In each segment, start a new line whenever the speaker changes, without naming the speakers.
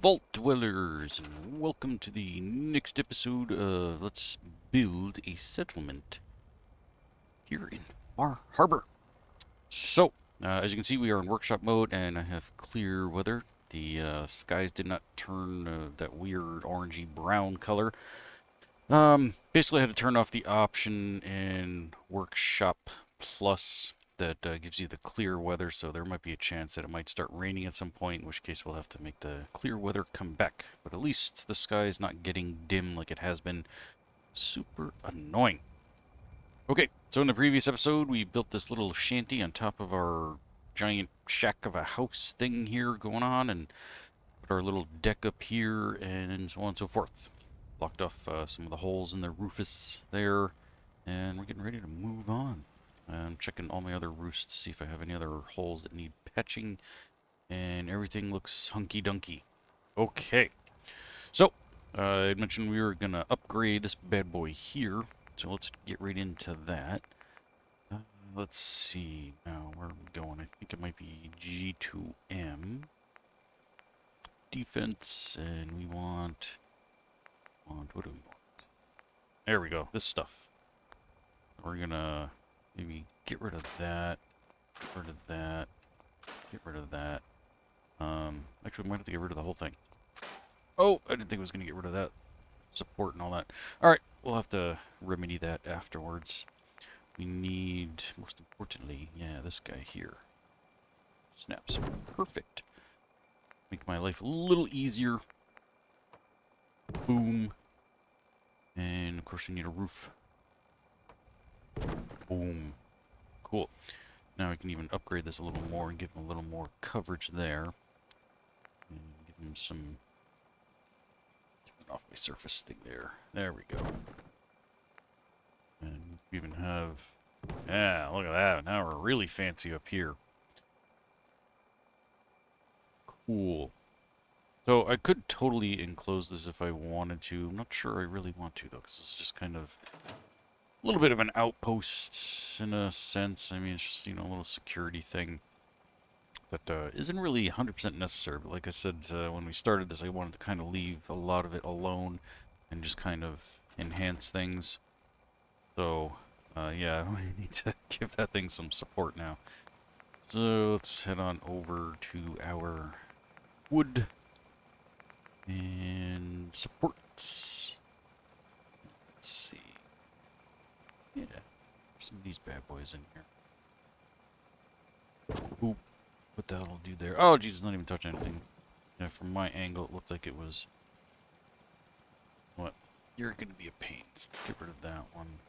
Vault Dwellers, and welcome to the next episode of Let's Build a Settlement here in Far Harbor. So, as you can see, we are in workshop mode, and I have clear weather. The skies did not turn that weird orangey brown color. Basically, I had to turn off the option in Workshop Plus that gives you the clear weather, so there might be a chance that it might start raining at some point, in which case we'll have to make the clear weather come back. But at least the sky is not getting dim like it has been. Super annoying. Okay, so in the previous episode, we built this little shanty on top of our giant shack of a house thing here going on, and put our little deck up here, and so on and so forth. Blocked off some of the holes in the roofus there, and we're getting ready to move on. I'm checking all my other roofs to see if I have any other holes that need patching, and everything looks hunky-dunky. Okay, so I mentioned we were going to upgrade this bad boy here, so let's get right into that. Let's see, now where are we going? I think it might be G2M. Defense, and we want, what do we want? There we go, this stuff. We're gonna maybe get rid of that, get rid of that, get rid of that. Actually, we might have to get rid of the whole thing. Oh, I didn't think I was gonna get rid of that support and all that. Alright, we'll have to remedy that afterwards. We need, most importantly, yeah, this guy here. Snaps. Perfect. Make my life a little easier. Boom. And of course we need a roof. Boom. Cool. Now we can even upgrade this a little more and give him a little more coverage there. And give him some... Turn off my surface thing there. There we go. And we even have... Yeah, look at that. Now we're really fancy up here. Cool. So I could totally enclose this if I wanted to. I'm not sure I really want to, though, because it's just kind of a little bit of an outpost in a sense. I mean, it's just, you know, a little security thing that isn't really 100% necessary. But like I said, when we started this, I wanted to kind of leave a lot of it alone and just kind of enhance things. So, yeah, we need to give that thing some support now. So let's head on over to our wood. And supports. Let's see. Yeah, some of these bad boys in here. Oop, what that'll do there. Oh, Jesus, not even touch anything. Yeah, from my angle, it looked like it was. What? You're gonna be a pain. Let's get rid of that one.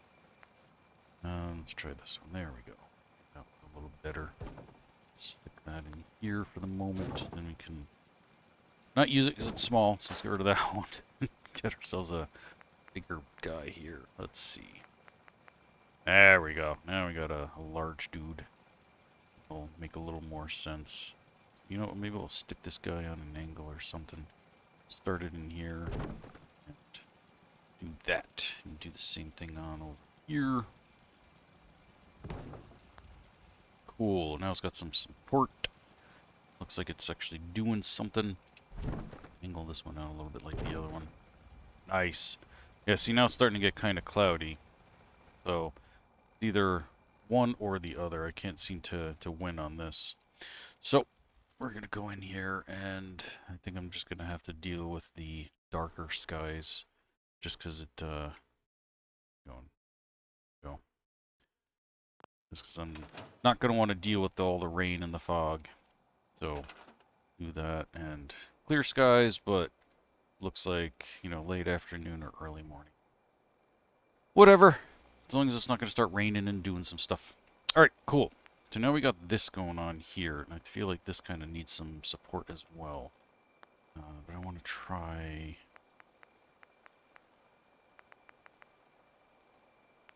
Let's try this one. There we go. That a little better. Stick that in here for the moment. Then we can. Not use it because it's small, so let's get rid of that one. Get ourselves a bigger guy here. Let's see. There we go. Now we got a large dude. It'll make a little more sense. You know what? Maybe we'll stick this guy on an angle or something. Start it in here. And do that. And do the same thing on over here. Cool. Now it's got some support. Looks like it's actually doing something. Angle this one out a little bit like the other one. Nice. Yeah, see, now it's starting to get kind of cloudy. So, either one or the other. I can't seem to win on this. So, we're going to go in here, and I think I'm just going to have to deal with the darker skies. Just because it, go. Just because I'm not going to want to deal with all the rain and the fog. So, do that, and... Clear skies, but looks like, you know, late afternoon or early morning. Whatever. As long as it's not going to start raining and doing some stuff. Alright, cool. So now we got this going on here, and I feel like this kind of needs some support as well. But I want to try...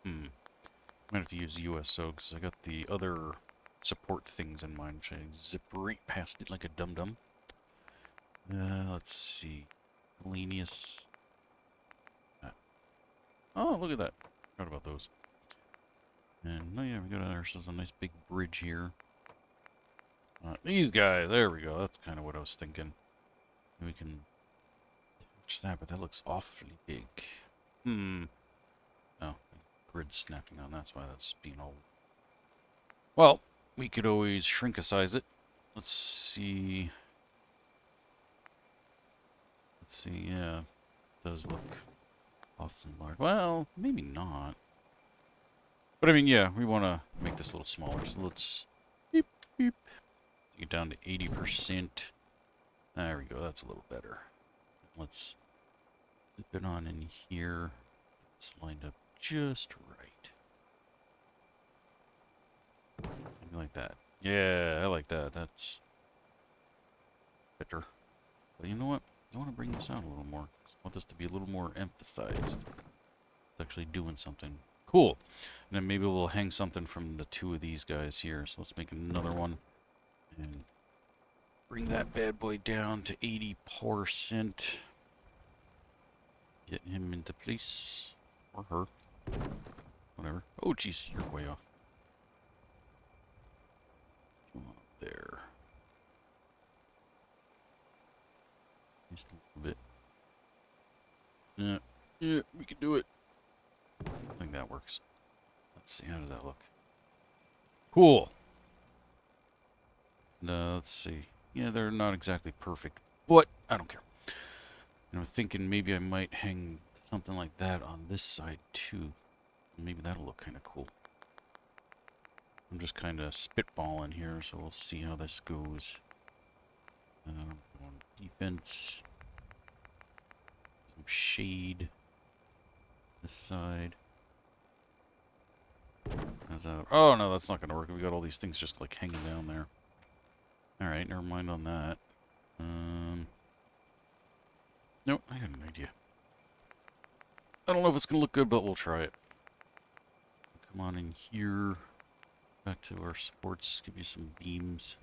I'm going to have to use USO, because I got the other support things in mind, which I zip right past it like a dum-dum. Let's see. Lenius. Oh, look at that. Forgot about those. And, oh yeah, we got ourselves a nice big bridge here. These guys, there we go. That's kind of what I was thinking. We can touch that, but that looks awfully big. Hmm. Oh, grid snapping on. That's why that's being old. Well, we could always shrink-a-size it. Let's see. Let's see. Yeah, it does look awfully large. Well, maybe not. But I mean, yeah, we want to make this a little smaller. So let's beep, beep, take it down to 80%. There we go. That's a little better. Let's zip it on in here. It's lined up just right. Maybe like that. Yeah, I like that. That's better. But you know what? I want to bring this out a little more. I want this to be a little more emphasized. It's actually doing something. Cool. And then maybe we'll hang something from the two of these guys here. So let's make another one. And bring that bad boy down to 80%. Get him into place. Or her. Whatever. Oh, jeez, you're way off. Come on up there. Just a little bit. Yeah, we can do it. I think that works. Let's see, how does that look? Cool. Let's see. Yeah, they're not exactly perfect, but I don't care. And I'm thinking maybe I might hang something like that on this side too. Maybe that'll look kind of cool. I'm just kind of spitballing here, so we'll see how this goes. On defense. Some shade. This side. How's that? Oh, no, that's not going to work. We got all these things just like hanging down there. Alright, never mind on that. Nope, I got an idea. I don't know if it's going to look good, but we'll try it. Come on in here. Back to our sports. Give you some beams.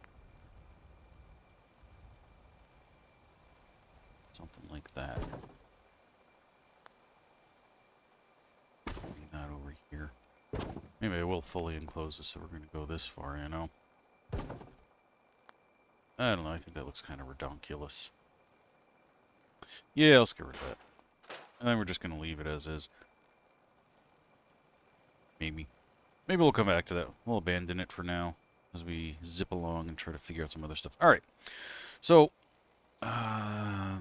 Something like that. Bring that over here. Maybe I will fully enclose this, so we're going to go this far, you know? I don't know, I think that looks kind of redonkulous. Yeah, let's get rid of that. And then we're just going to leave it as is. Maybe. Maybe we'll come back to that. We'll abandon it for now as we zip along and try to figure out some other stuff. Alright. So, I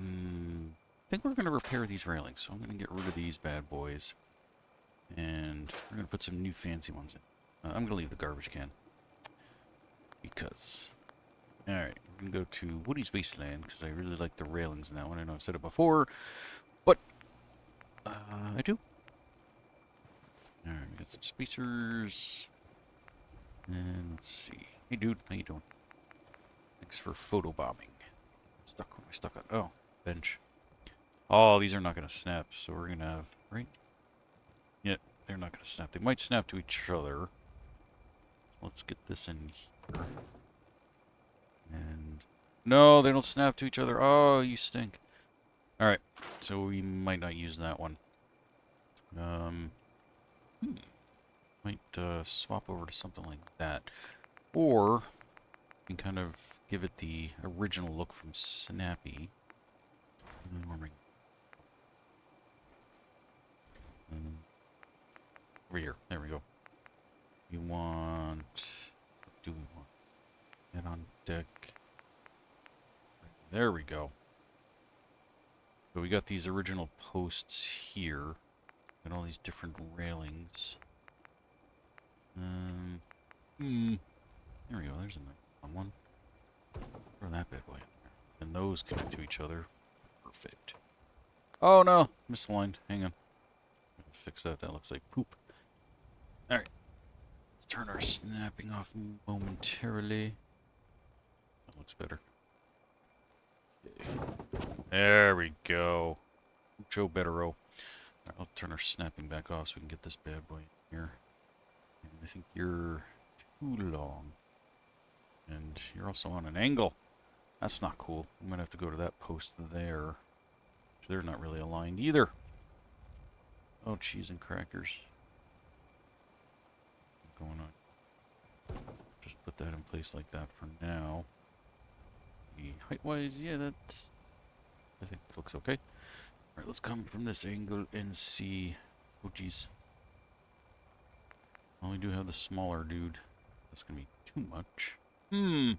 think we're going to repair these railings. So I'm going to get rid of these bad boys. And we're going to put some new fancy ones in. I'm going to leave the garbage can. Because... Alright, we're going to go to Woody's Wasteland, because I really like the railings in that one. I know I've said it before, but I do. Alright, we got some spacers. And let's see. Hey dude, how you doing? Thanks for photobombing. Stuck on, oh, bench. Oh, these are not going to snap, so we're going to have, right? Yeah, they're not going to snap. They might snap to each other. Let's get this in here. And no, they don't snap to each other. Oh, you stink. Alright, so we might not use that one. Might swap over to something like that. Or we can kind of give it the original look from Snappy. Over here. There we go. We want... What do we want? Head on deck. There we go. So we got these original posts here. And all these different railings. There we go. There's a nice one. Throw that bad boy in there. And those connect to each other. Perfect. Oh no! Misaligned. Hang on. Fix that. That looks like poop. Alright. Let's turn our snapping off momentarily. That looks better. Okay. There we go. Joe Bettero. Alright, I'll turn our snapping back off so we can get this bad boy in here. And I think you're too long. And you're also on an angle. That's not cool. I'm going to have to go to that post there. They're not really aligned either. Oh, cheese and crackers. What's going on? Just put that in place like that for now. Height-wise, yeah, that's I think it looks okay. Alright, let's come from this angle and see. Oh, geez. Well, we do have the smaller dude. That's gonna be too much. Thing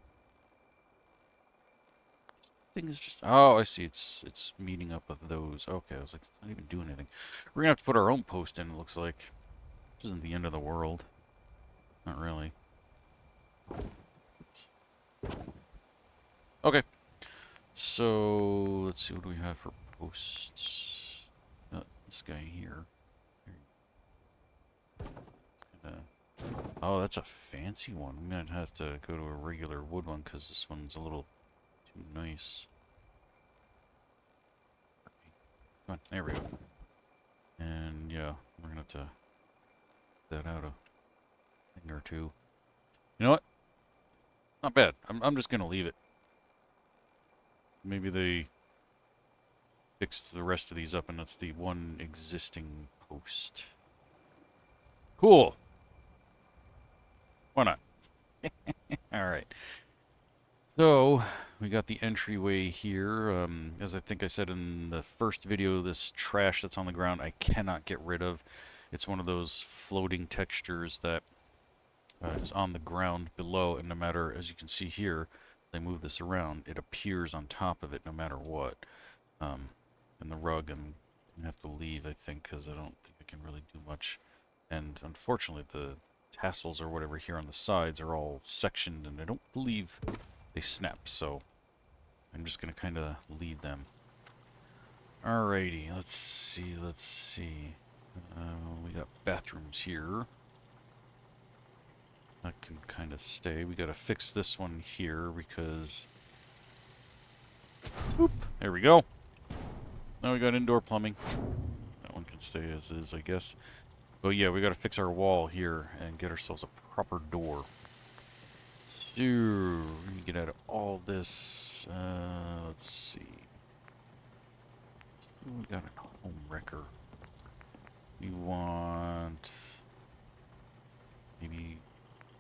is just... Oh, I see. It's meeting up with those. Okay, I was like, it's not even doing anything. We're gonna have to put our own post in, it looks like. Which isn't the end of the world. Not really. Oops. Okay. So, let's see, what do we have for posts? This guy here. Oh, that's a fancy one. I'm gonna have to go to a regular wood one because this one's a little too nice. Come on, there we go. And yeah, we're gonna have to that out a thing or two. You know what? Not bad. I'm just gonna leave it. Maybe they fixed the rest of these up and that's the one existing post. Cool. Why not? Alright. So, we got the entryway here. As I think I said in the first video, this trash that's on the ground I cannot get rid of. It's one of those floating textures that is on the ground below, and no matter, as you can see here, they move this around, it appears on top of it no matter what. And the rug, I'm going to have to leave, I think, because I don't think I can really do much. And unfortunately, the tassels or whatever here on the sides are all sectioned, and I don't believe they snap, so I'm just going to kind of leave them. Alrighty, let's see. We got bathrooms here. That can kind of stay. We got to fix this one here because... Boop, there we go. Now we got indoor plumbing. That one can stay as is, I guess. But yeah, we got to fix our wall here and get ourselves a proper door. So, let me get out of all this. Let's see. So we got a home wrecker. We want maybe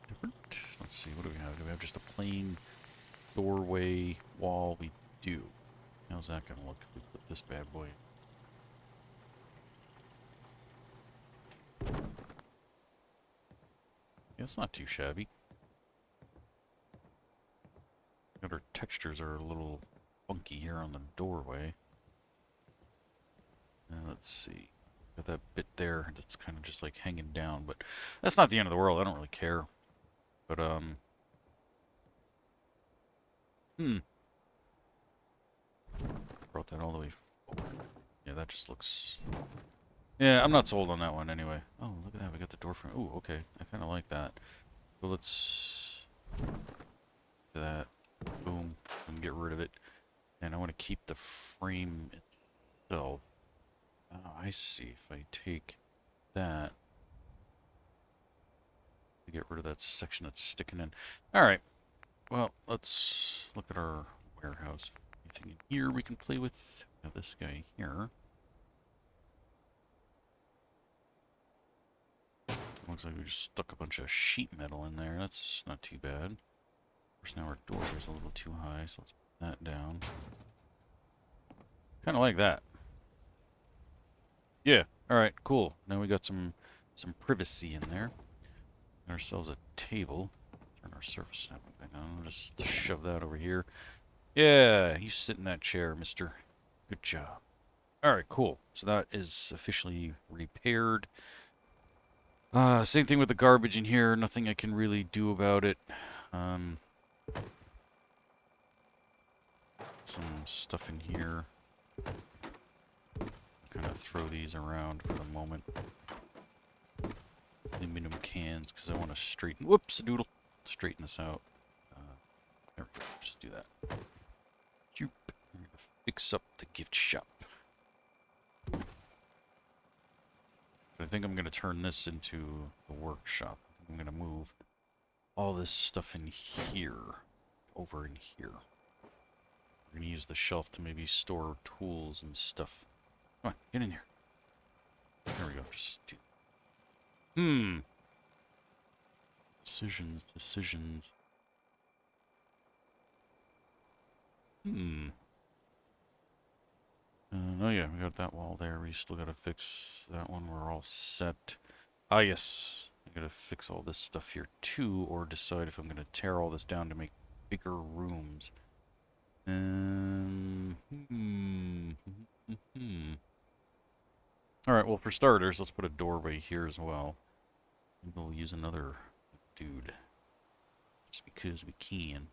different. Let's see. What do we have? Do we have just a plain doorway wall? We do. How's that gonna look if we put this bad boy in? Yeah, it's not too shabby. Our textures are a little funky here on the doorway. Let's see. Got that bit there that's kind of just like hanging down, but that's not the end of the world. I don't really care. But, brought that all the way forward. Yeah, that just looks... Yeah, I'm not sold on that one anyway. Oh, look at that. We got the door frame. Oh, okay. I kind of like that. So let's do that. Boom. And get rid of it. And I want to keep the frame itself. Oh, I see. If I take that, to get rid of that section that's sticking in. Alright. Well, let's look at our warehouse. Anything in here we can play with? Now this guy here. Looks like we just stuck a bunch of sheet metal in there. That's not too bad. Of course, now our door is a little too high, so let's put that down. Kind of like that. Yeah. All right. Cool. Now we got some privacy in there. Get ourselves a table. Turn our surface that way down. Just shove that over here. Yeah. You sit in that chair, mister. Good job. All right. Cool. So that is officially repaired. Same thing with the garbage in here. Nothing I can really do about it. Some stuff in here. Kind of throw these around for the moment. Aluminum cans, because I want to straighten... Whoops, doodle. Straighten this out. There we go. Just do that. We're going to fix up the gift shop. I think I'm going to turn this into the workshop. I'm going to move all this stuff in here, over in here. We're going to use the shelf to maybe store tools and stuff. Come on, get in here. There we go. Just do. Decisions. Oh yeah, we got that wall there. We still gotta fix that one. We're all set. Ah yes, I gotta fix all this stuff here too, or decide if I'm gonna tear all this down to make bigger rooms. Um, hmm. Alright, well for starters, let's put a doorway here as well. Maybe we'll use another dude. Just because we can.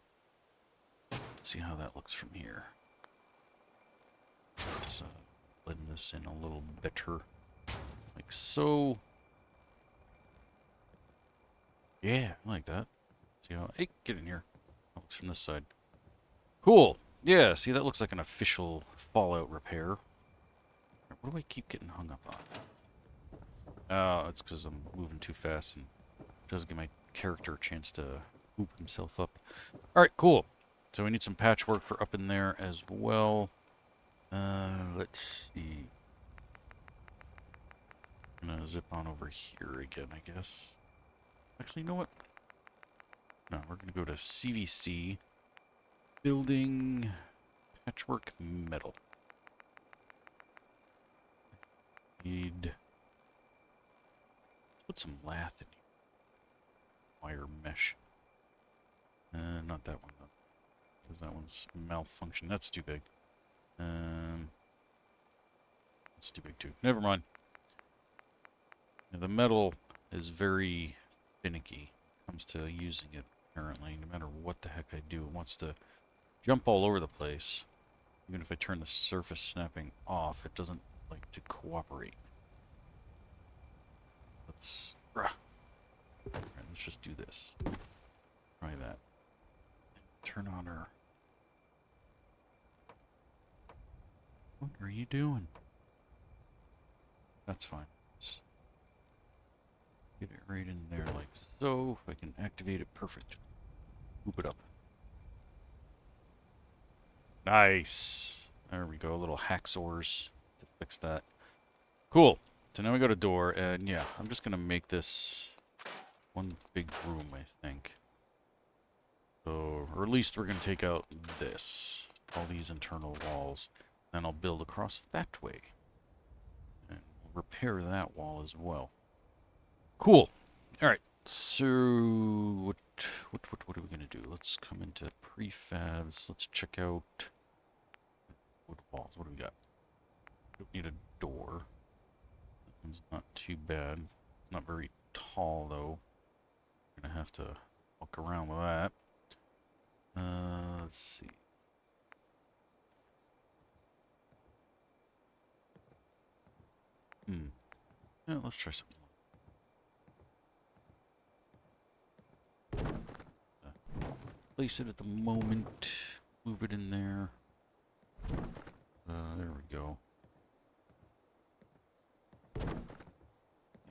Let's see how that looks from here. Let's blend this in a little better. Like so. Yeah, I like that. See how... Hey, get in here. That looks from this side. Cool. Yeah, see, that looks like an official Fallout repair. What do I keep getting hung up on? Oh, it's because I'm moving too fast and it doesn't give my character a chance to hoop himself up. Alright, cool. So we need some patchwork for up in there as well. Let's see. I'm gonna zip on over here again, I guess. Actually, you know what? No, we're gonna go to CVC. Building patchwork metal. Need... Put some lath in here. Wire mesh. Not that one though. Because that one's malfunction. That's too big. That's too big too. Never mind. Yeah, the metal is very finicky when it comes to using it, apparently. No matter what the heck I do, it wants to jump all over the place. Even if I turn the surface snapping off, it doesn't like to cooperate. Alright, let's just do this. Try that. Turn on her. What are you doing? That's fine. Let's get it right in there like so. If I can activate it, perfect. Hoop it up. Nice. There we go. Little hacksaws to fix that. Cool. So now we got a door, and yeah, I'm just gonna make this one big room, I think. So, or at least we're gonna take out this, all these internal walls, and I'll build across that way, and we'll repair that wall as well. Cool. All right. So what are we gonna do? Let's come into prefabs. Let's check out wood walls. What do we got? Don't need a door. That one's not too bad. It's not very tall though. We're gonna have to walk around with that. Let's see. Yeah, let's try something. Place it at the moment. Move it in there. There we go.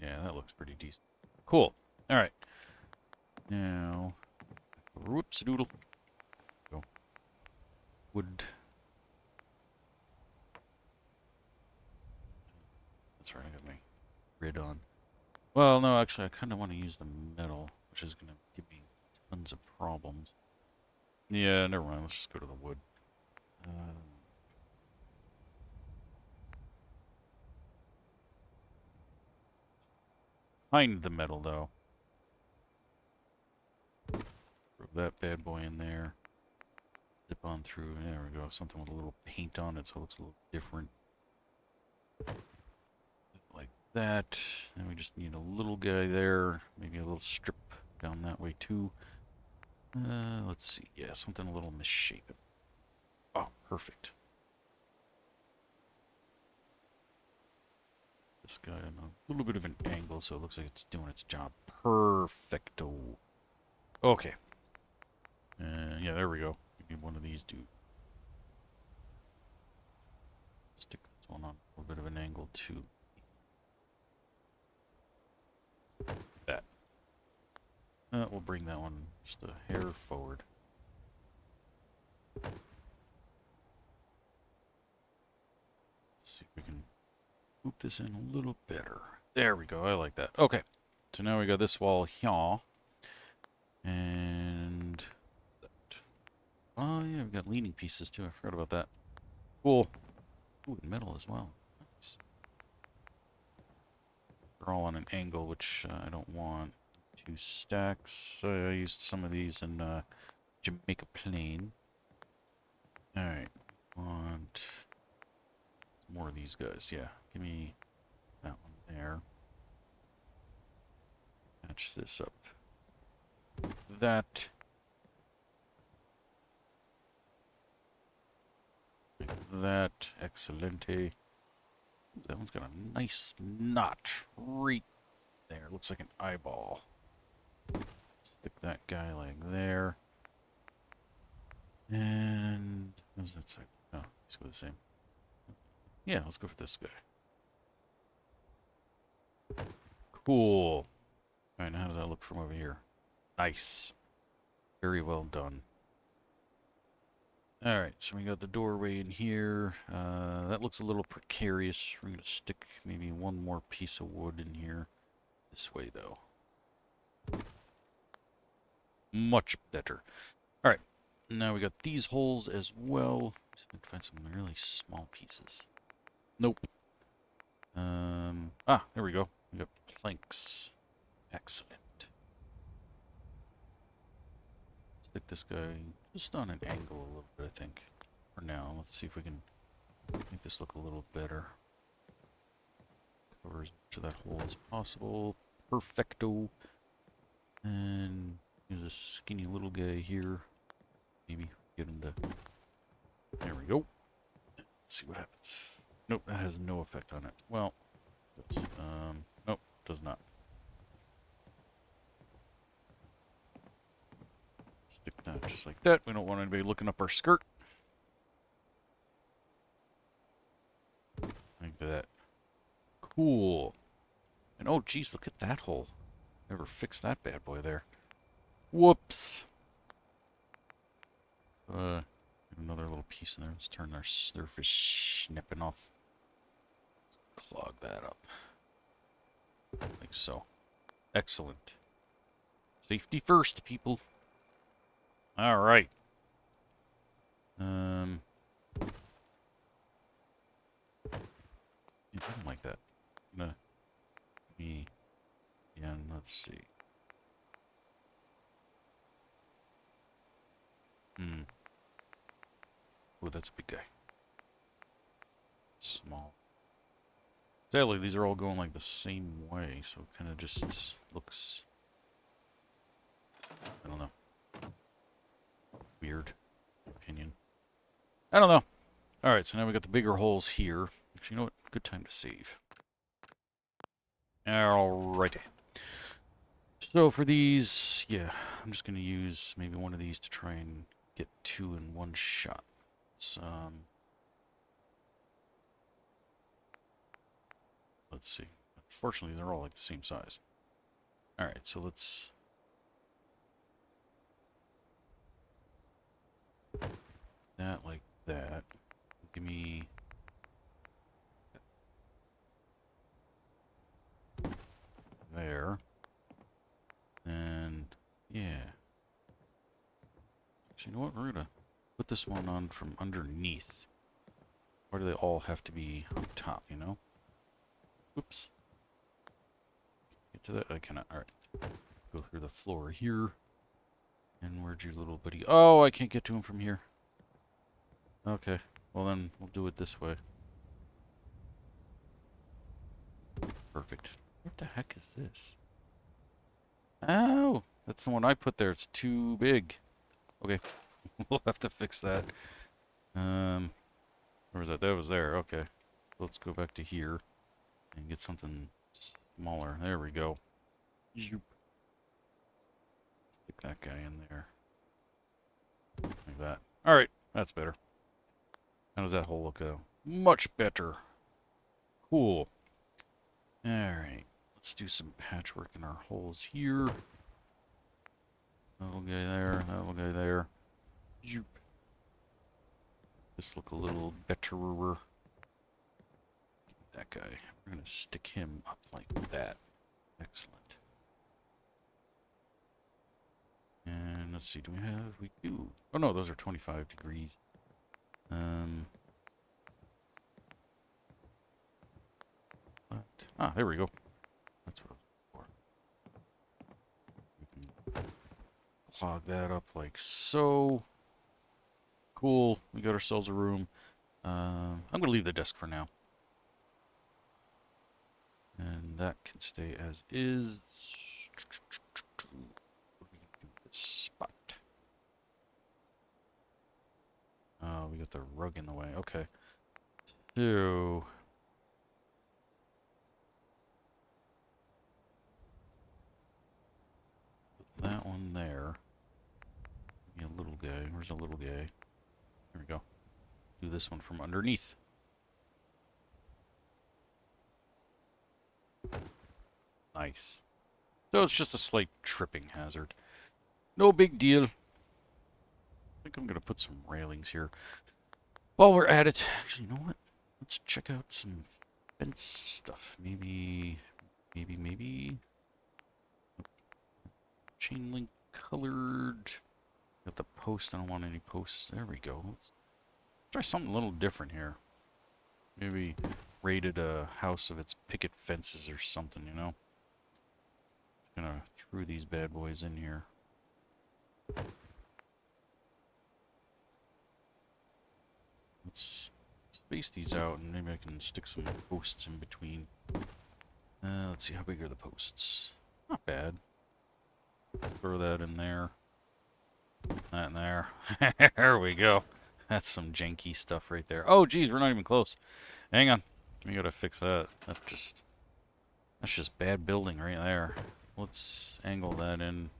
Yeah, that looks pretty decent. Cool. All right. Now, whoops, doodle. Go. Wood. That's right. I got my grid on. Well, no, actually, I kind of want to use the metal, which is going to give me tons of problems. Yeah, never mind. Let's just go to the wood. Find the metal, though. Throw that bad boy in there. Zip on through. There we go. Something with a little paint on it, so it looks a little different. Like that. And we just need a little guy there. Maybe a little strip down that way, too. Let's see. Yeah, something a little misshapen. Oh, perfect. This guy on a little bit of an angle, so it looks like it's doing its job. Perfecto. Okay. Yeah, there we go. Maybe one of these do. Stick this one on a little bit of an angle, too. That. We'll bring that one just a hair forward. Let's see if we can hoop this in a little better. There we go. I like that. Okay. So now we got this wall here. And that. Oh, yeah, we've got leaning pieces too. I forgot about that. Cool. Ooh, and metal as well. Nice. They're all on an angle, which I don't want. 2 stacks. I used some of these in Jamaica Plain. Alright. Want more of these guys. Yeah. Give me that one there. Match this up. That. Like that. Excelente. That one's got a nice knot right there. Looks like an eyeball. Stick that guy like there. And how's that side? Oh, let's go the same. Yeah, let's go for this guy. Cool. Alright, now how does that look from over here? Nice. Very well done. Alright, so we got the doorway in here. That looks a little precarious. We're going to stick maybe one more piece of wood in here. This way, though. Much better. Alright, now we got these holes as well. Just need to find some really small pieces. Nope. There we go. We got planks. Excellent. Stick this guy just on an angle a little bit, I think. For now, let's see if we can make this look a little better. Cover as much of that hole as possible. Perfecto. And use this skinny little guy here. Maybe get him to... There we go. Let's see what happens. Nope, that has no effect on it. Well, nope, does not. Stick that just like that. We don't want anybody looking up our skirt. Like that. Cool. And oh, geez, look at that hole. Never fixed that bad boy there. Whoops. Another little piece in there. Let's turn our surface snipping off. Clog that up. Like so. Excellent. Safety first, people. Alright. Yeah, I don't like that. Yeah, let's see. Oh, that's a big guy. Small. Sadly, these are all going like the same way, so it kind of just looks... I don't know. Weird. Opinion. I don't know. Alright, so now we got the bigger holes here. Actually, you know what? Good time to save. Alrighty. So for these, yeah, I'm just going to use maybe one of these to try and get 2 in one shot. Let's see. Fortunately, they're all like the same size. Alright, so let's... that like that. Give me... there. And, yeah. Actually, you know what? We're going to put this one on from underneath. Why do they all have to be on top, you know? Oops. Get to that? I cannot. Alright. Go through the floor here. And where'd your little buddy... Oh, I can't get to him from here. Okay. Well, then we'll do it this way. Perfect. What the heck is this? Oh! That's the one I put there. It's too big. Okay. We'll have to fix that. Where was that? That was there. Okay. Let's go back to here. And get something smaller. There we go. Zoop. Stick that guy in there. Like that. Alright. That's better. How does that hole look though? Much better. Cool. Alright. Let's do some patchwork in our holes here. That little guy there. That little guy there. Zoop. This look a little betterer. That guy. We're going to stick him up like that. Excellent. And let's see, do we have... we do. Oh no, those are 25 degrees. Ah, there we go. That's what I was looking for. We can clog that up like so. Cool. We got ourselves a room. I'm going to leave the desk for now. And that can stay as is. This spot. Oh, we got the rug in the way. Okay. So... put that one there. Give me a little guy. Where's the little guy? There we go. Do this one from underneath. Nice. So it's just a slight tripping hazard. No big deal. I think I'm going to put some railings here. While we're at it, actually, you know what? Let's check out some fence stuff. Maybe chain link colored. Got the post. I don't want any posts. There we go. Let's try something a little different here. Maybe rated a house of its picket fences or something, you know? Gonna throw these bad boys in here. Let's space these out and maybe I can stick some posts in between. Let's see, how big are the posts? Not bad. Throw that in there. That in there. There we go. That's some janky stuff right there. Oh, geez, we're not even close. Hang on. We gotta fix that. That's just bad building right there. Let's angle that in.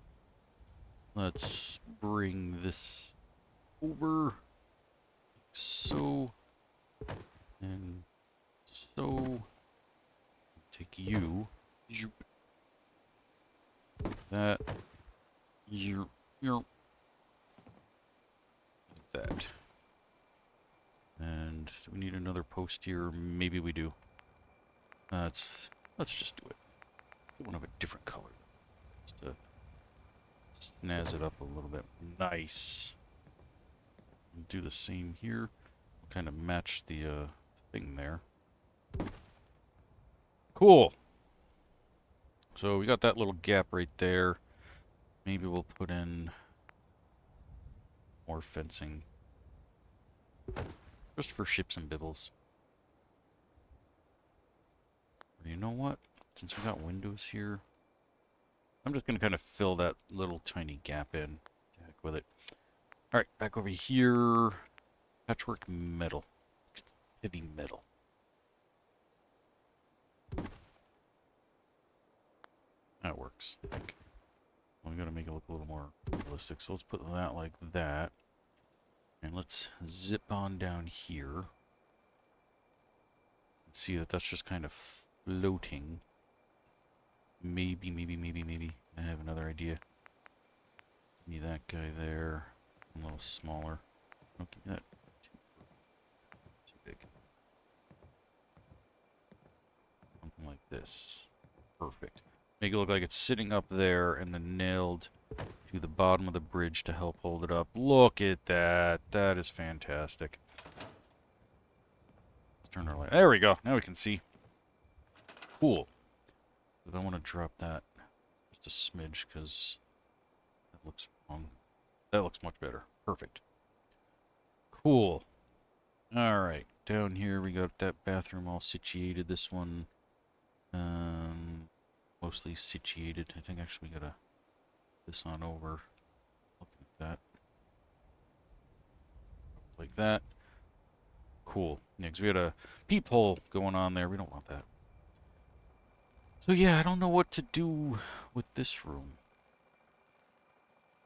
Let's bring this over. So. And so. Take you. That. You're. That. And do we need another post here? Maybe we do. Let's just do it. Get one of a different color. Just to snazz it up a little bit. Nice. Do the same here. Kind of match the thing there. Cool. So we got that little gap right there. Maybe we'll put in more fencing. Just for ships and bibbles. You know what? Since we got windows here, I'm just going to kind of fill that little tiny gap in. Heck with it. Alright, back over here. Patchwork metal. Heavy metal. That works, I think. Well, we got to make it look a little more realistic, so let's put that like that. And let's zip on down here. See that that's just kind of floating. Maybe. I have another idea. Give me that guy there. A little smaller. Don't give me that too big. Something like this. Perfect. Make it look like it's sitting up there and then nailed to the bottom of the bridge to help hold it up. Look at that. That is fantastic. Let's turn our light. There we go. Now we can see. Cool. But I want to drop that just a smidge because that looks wrong. That looks much better. Perfect. Cool. Alright. Down here we got that bathroom all situated. This one mostly situated. I think actually we gotta this on over. Look at that. Like that. Cool. Yeah, because we had a peephole going on there. We don't want that. So yeah, I don't know what to do with this room.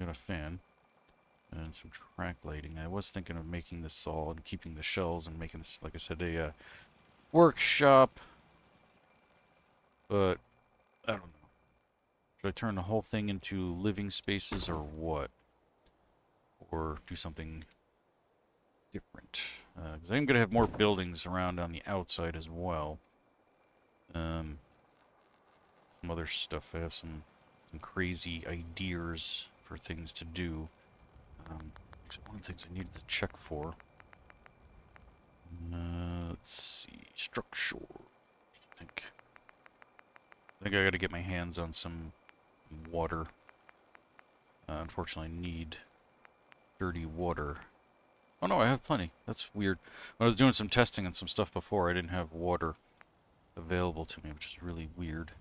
Got a fan and some track lighting. I was thinking of making this all and keeping the shelves and making this, like I said, a workshop. But I don't know. Should I turn the whole thing into living spaces or what? Or do something different? Because I'm going to have more buildings around on the outside as well. Some other stuff. I have some crazy ideas for things to do. Actually, one of the things I needed to check for. Let's see. Structure. I think. I think I gotta get my hands on some water. Unfortunately, I need dirty water. Oh no, I have plenty. That's weird. When I was doing some testing and some stuff before, I didn't have water available to me, which is really weird.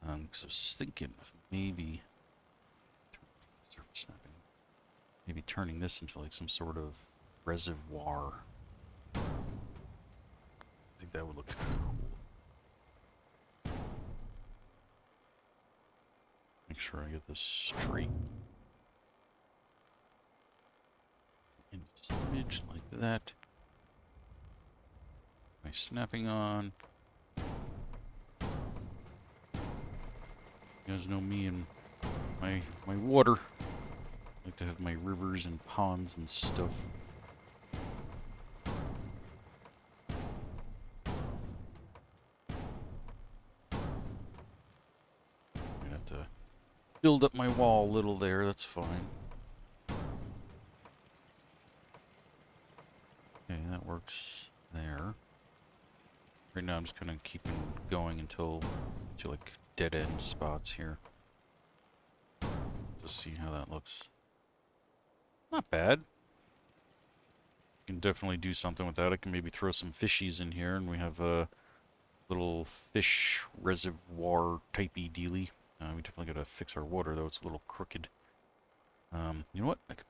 Because I was thinking of maybe surface snapping, maybe turning this into like some sort of reservoir. I think that would look kind of cool. Make sure I get this straight. In a smidge like that. My snapping on. You guys know me and my water. I like to have my rivers and ponds and stuff. I have to build up my wall a little there, that's fine. Okay, that works there. Right now I'm just kind of keeping going until like dead end spots here. Just see how that looks. Not bad. You can definitely do something with that. I can maybe throw some fishies in here, and we have a little fish reservoir typey dealy. We definitely gotta fix our water though, it's a little crooked. You know what? I could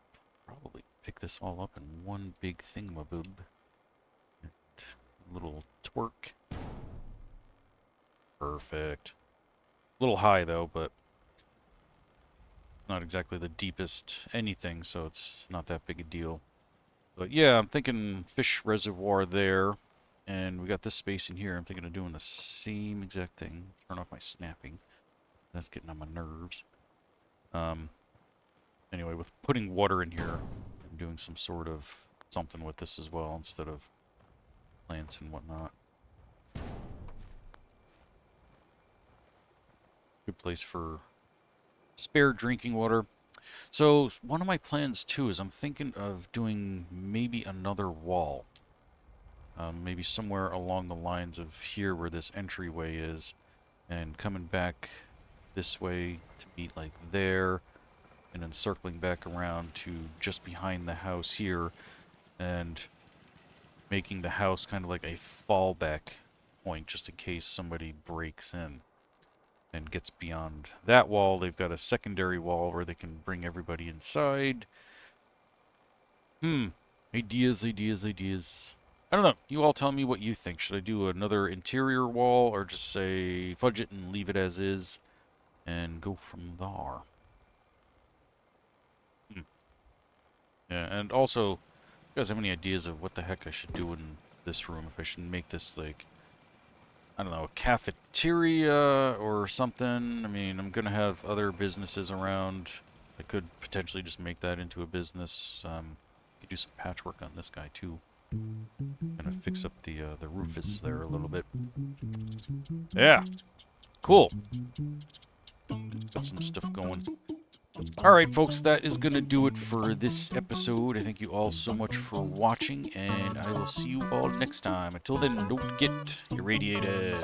probably pick this all up in one big thingamaboob. A little twerk. Perfect. A little high though, but it's not exactly the deepest anything, so it's not that big a deal. But yeah, I'm thinking fish reservoir there, and we got this space in here. I'm thinking of doing the same exact thing. Turn off my snapping. That's getting on my nerves. Anyway, with putting water in here, I'm doing some sort of something with this as well instead of plants and whatnot. Good place for spare drinking water. So one of my plans too is I'm thinking of doing maybe another wall. Maybe somewhere along the lines of here where this entryway is, and coming back this way to meet like there, and then circling back around to just behind the house here, and making the house kind of like a fallback point just in case somebody breaks in and gets beyond that wall. They've got a secondary wall where they can bring everybody inside. Ideas. I don't know. You all tell me what you think. Should I do another interior wall or just say fudge it and leave it as is and go from there? Yeah, and also, if you guys have any ideas of what the heck I should do in this room? If I should make this like, I don't know, a cafeteria or something. I mean, I'm gonna have other businesses around. I could potentially just make that into a business. Could do some patchwork on this guy too. Gonna fix up the roofus there a little bit. Yeah, cool. Got some stuff going. Alright folks, that is going to do it for this episode. I thank you all so much for watching, and I will see you all next time. Until then, don't get irradiated.